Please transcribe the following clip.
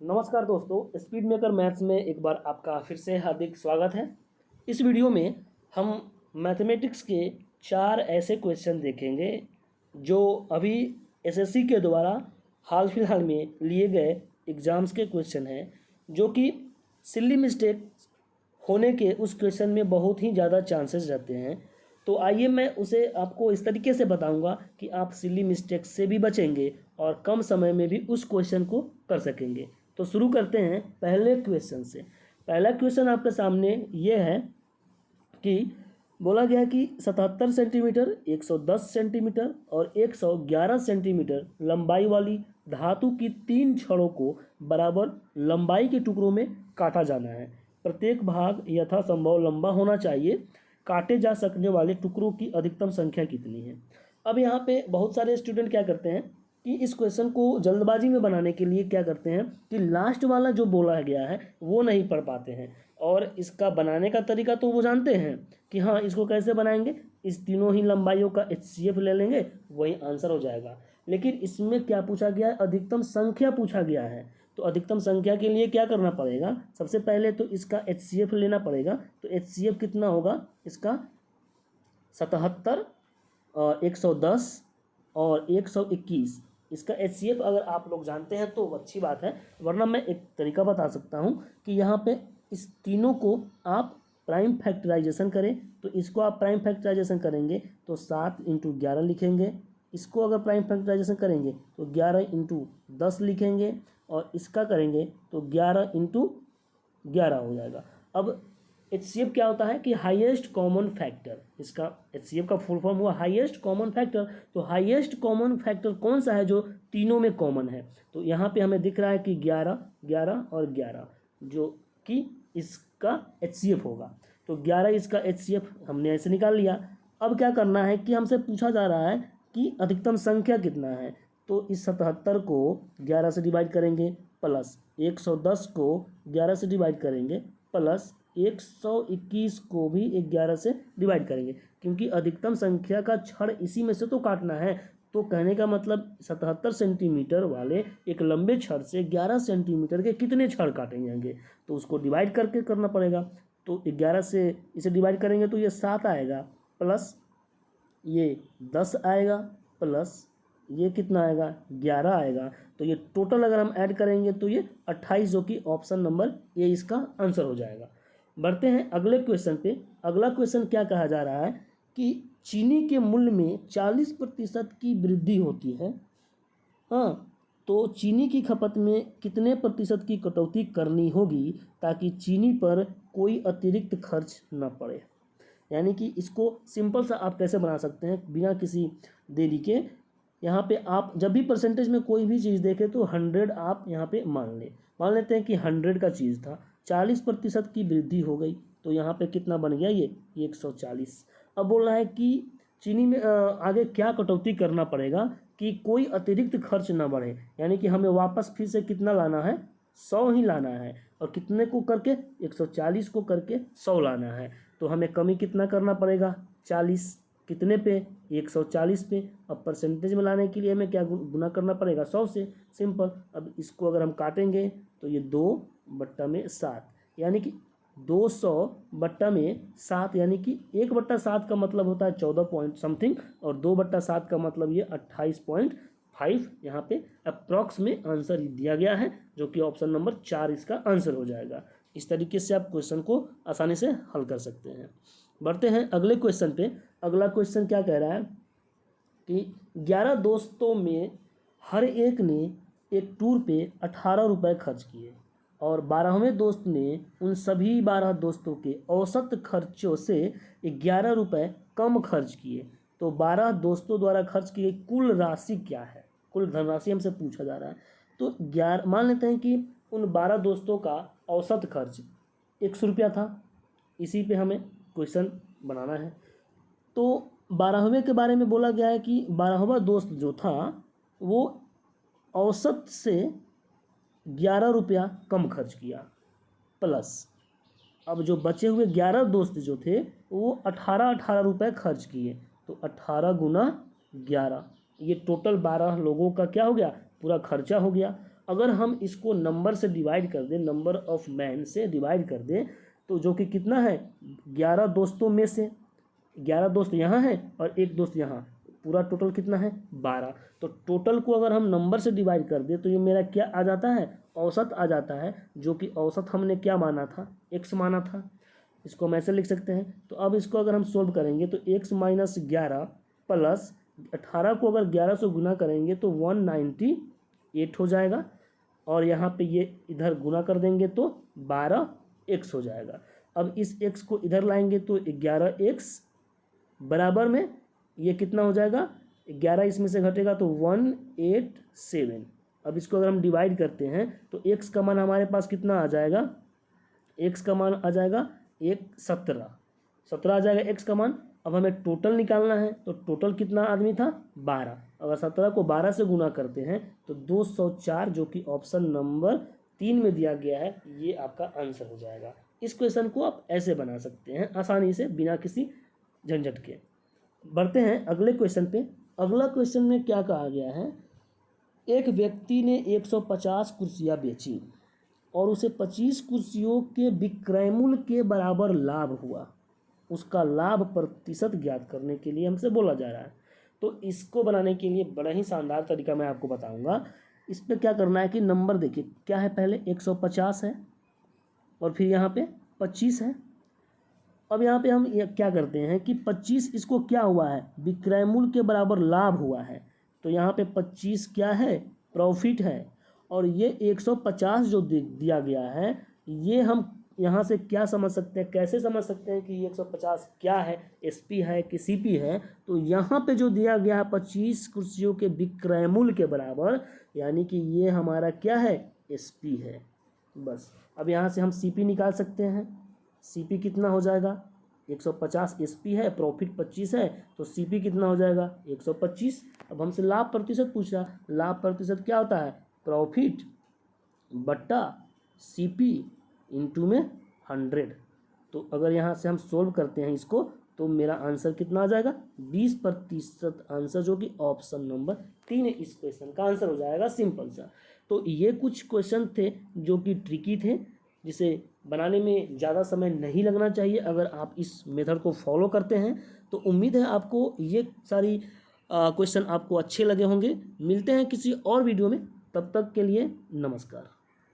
नमस्कार दोस्तों, speed maker maths में एक बार आपका फिर से हार्दिक स्वागत है। इस वीडियो में हम मैथमेटिक्स के 4 ऐसे क्वेश्चन देखेंगे जो अभी एसएससी के द्वारा हाल फिलहाल में लिए गए एग्ज़ाम्स के क्वेश्चन हैं, जो कि सिली मिस्टेक होने के उस क्वेश्चन में बहुत ही ज़्यादा चांसेस रहते हैं। तो आइए मैं उसे आपको इस तरीके से बताऊंगा कि आप सिली मिस्टेक से भी बचेंगे और कम समय में भी उस क्वेश्चन को कर सकेंगे। तो शुरू करते हैं पहले क्वेश्चन से। पहला क्वेश्चन आपके सामने ये है कि बोला गया कि 77 सेंटीमीटर, 110 सेंटीमीटर और 111 सेंटीमीटर लंबाई वाली धातु की 3 छड़ों को बराबर लंबाई के टुकड़ों में काटा जाना है। प्रत्येक भाग यथासंभव लंबा होना चाहिए। काटे जा सकने वाले टुकड़ों की अधिकतम संख्या कितनी है। अब यहाँ पे बहुत सारे स्टूडेंट क्या करते हैं कि इस क्वेश्चन को जल्दबाजी में बनाने के लिए क्या करते हैं कि लास्ट वाला जो बोला गया है वो नहीं पढ़ पाते हैं, और इसका बनाने का तरीका तो वो जानते हैं कि हाँ इसको कैसे बनाएंगे, इस तीनों ही लंबाइयों का HCF ले लेंगे, वही आंसर हो जाएगा। लेकिन इसमें क्या पूछा गया है, अधिकतम संख्या पूछा गया है। तो अधिकतम संख्या के लिए क्या करना पड़ेगा, सबसे पहले तो इसका HCF लेना पड़ेगा। तो HCF कितना होगा इसका, 77 और 110 और 121। इसका HCF अगर आप लोग जानते हैं तो अच्छी बात है, वरना मैं एक तरीका बता सकता हूँ कि यहाँ पे इस तीनों को आप प्राइम फैक्टराइजेशन करें। तो इसको आप प्राइम फैक्टराइजेशन करेंगे तो 7 × 11 लिखेंगे। इसको अगर प्राइम फैक्टराइजेशन करेंगे तो 11 × 10 लिखेंगे, और इसका करेंगे तो 11 × 11 हो जाएगा। अब HCF क्या होता है कि हाईएस्ट कॉमन फैक्टर, इसका HCF का फुल फॉर्म हुआ हाईएस्ट कॉमन फैक्टर। तो हाईएस्ट कॉमन फैक्टर कौन सा है जो तीनों में कॉमन है। तो यहाँ पे हमें दिख रहा है कि 11, 11 और 11 जो कि इसका HCF होगा। तो 11 इसका HCF हमने ऐसे निकाल लिया। अब क्या करना है कि हमसे पूछा जा रहा है कि अधिकतम संख्या कितना है। तो इस 77 को 11 से डिवाइड करेंगे, प्लस 110 को 11 से डिवाइड करेंगे, प्लस 121 को भी 11 से डिवाइड करेंगे, क्योंकि अधिकतम संख्या का छड़ इसी में से तो काटना है। तो कहने का मतलब 77 सेंटीमीटर वाले एक लंबे छड़ से 11 सेंटीमीटर के कितने छड़ काटे जाएंगे, तो उसको डिवाइड करके करना पड़ेगा। तो 11 से इसे डिवाइड करेंगे तो ये 7 आएगा, प्लस ये 10 आएगा, प्लस ये कितना आएगा, 11 आएगा। तो ये टोटल अगर हम ऐड करेंगे तो ये 28, जो कि ऑप्शन नंबर ए इसका आंसर हो जाएगा। बढ़ते हैं अगले क्वेश्चन पे। अगला क्वेश्चन क्या कहा जा रहा है कि चीनी के मूल्य में 40% की वृद्धि होती है। हाँ, तो चीनी की खपत में कितने प्रतिशत की कटौती करनी होगी ताकि चीनी पर कोई अतिरिक्त खर्च न पड़े। यानी कि इसको सिंपल सा आप कैसे बना सकते हैं बिना किसी देरी के। यहाँ पे आप जब भी परसेंटेज में कोई भी चीज़ देखें तो 100 आप यहाँ पे मान लेते हैं कि 100 का चीज़ था, 40% की वृद्धि हो गई, तो यहाँ पे कितना बन गया, ये 140। अब बोल रहा है कि चीनी में आगे क्या कटौती करना पड़ेगा कि कोई अतिरिक्त खर्च ना बढ़े। यानी कि हमें वापस फिर से कितना लाना है, 100 ही लाना है, और कितने को करके, 140 को करके 100 लाना है। तो हमें कमी कितना करना पड़ेगा, 40 कितने पे, 140 पे। अब परसेंटेज में लाने के लिए हमें क्या गुना करना पड़ेगा, 100 से, सिंपल। अब इसको अगर हम काटेंगे तो ये 2/7, यानी कि 200 बट्टा में 7, यानी कि 1/7 का मतलब होता है 14 पॉइंट समथिंग, और 2/7 का मतलब ये 28.5। यहाँ पे अप्रॉक्स में आंसर दिया गया है, जो कि ऑप्शन नंबर 4 इसका आंसर हो जाएगा। इस तरीके से आप क्वेश्चन को आसानी से हल कर सकते हैं। बढ़ते हैं अगले क्वेश्चन पे। अगला क्वेश्चन क्या कह रहा है कि 11 दोस्तों में हर एक ने एक टूर पे 18 रुपये खर्च किए, और 12वें दोस्त ने उन सभी 12 दोस्तों के औसत खर्चों से 11 रुपये कम खर्च किए। तो 12 दोस्तों द्वारा खर्च की गई कुल राशि क्या है, कुल धनराशि हमसे पूछा जा रहा है। तो 11 मान लेते हैं कि उन 12 दोस्तों का औसत खर्च 100 रुपया था। इसी पे हमें क्वेश्चन बनाना है। तो 12वें के बारे में बोला गया है कि 12वां दोस्त जो था वो औसत से 11 रुपया कम खर्च किया, प्लस अब जो बचे हुए 11 दोस्त जो थे वो 18 रुपये खर्च किए। तो 18 × 11, ये टोटल 12 लोगों का क्या हो गया, पूरा खर्चा हो गया। अगर हम इसको नंबर से डिवाइड कर दें, नंबर ऑफ मैन से डिवाइड कर दें, तो जो कि कितना है 11 दोस्तों में से 11 दोस्त यहाँ हैं और एक दोस्त यहाँ, पूरा टोटल कितना है 12। तो टोटल को अगर हम नंबर से डिवाइड कर दें तो ये मेरा क्या आ जाता है, औसत आ जाता है, जो कि औसत हमने क्या माना था, x माना था। इसको हम ऐसे लिख सकते हैं। तो अब इसको अगर हम सोल्व करेंगे तो x - 11 प्लस 18 को अगर 11 से गुना करेंगे तो 198 हो जाएगा, और यहाँ पे ये इधर गुना कर देंगे तो 12x हो जाएगा। अब इस x को इधर लाएंगे तो 11x बराबर में ये कितना हो जाएगा, 11 इसमें से घटेगा तो 187। अब इसको अगर हम डिवाइड करते हैं तो x का मान हमारे पास कितना आ जाएगा, x का मान आ जाएगा 17 आ जाएगा x का मान। अब हमें टोटल निकालना है, तो टोटल कितना आदमी था 12। अगर 17 को 12 से गुना करते हैं तो 204, जो कि ऑप्शन नंबर 3 में दिया गया है, ये आपका आंसर हो जाएगा। इस क्वेश्चन को आप ऐसे बना सकते हैं आसानी से, बिना किसी झंझट के। बढ़ते हैं अगले क्वेश्चन पे। अगला क्वेश्चन में क्या कहा गया है, एक व्यक्ति ने 150 कुर्सियाँ बेची और उसे 25 कुर्सियों के विक्रय मूल्य के बराबर लाभ हुआ। उसका लाभ प्रतिशत ज्ञात करने के लिए हमसे बोला जा रहा है। तो इसको बनाने के लिए बड़ा ही शानदार तरीका मैं आपको बताऊंगा। इस पर क्या करना है कि नंबर देखिए क्या है, पहले 150 है और फिर यहाँ पे 25 है। अब यहाँ पे हम ये क्या करते हैं कि 25 इसको क्या हुआ है, विक्रय मूल्य के बराबर लाभ हुआ है। तो यहाँ पे 25 क्या है, प्रॉफिट है, और ये 150 जो दिया गया है, ये हम यहाँ से क्या समझ सकते हैं, कैसे समझ सकते हैं कि ये 150 क्या है, SP है कि CP है। तो यहाँ पे जो दिया गया है 25 कुर्सियों के विक्रय मूल्य के बराबर, यानी कि ये हमारा क्या है, SP है। बस अब यहाँ से हम CP निकाल सकते हैं। CP कितना हो जाएगा, 150 SP है, प्रॉफिट 25 है, तो CP कितना हो जाएगा 125। अब हमसे लाभ प्रतिशत पूछ रहा, लाभ प्रतिशत क्या होता है, प्रॉफिट बट्टा CP इंटू में 100। तो अगर यहाँ से हम सोल्व करते हैं इसको तो मेरा आंसर कितना आ जाएगा, 20% आंसर, जो कि ऑप्शन नंबर 3 इस क्वेश्चन का आंसर हो जाएगा, सिंपल सा। तो ये कुछ क्वेश्चन थे जो कि ट्रिकी थे, जिसे बनाने में ज़्यादा समय नहीं लगना चाहिए। अगर आप इस मेथड को फॉलो करते हैं तो उम्मीद है आपको ये सारी क्वेश्चन आपको अच्छे लगे होंगे। मिलते हैं किसी और वीडियो में, तब तक के लिए नमस्कार।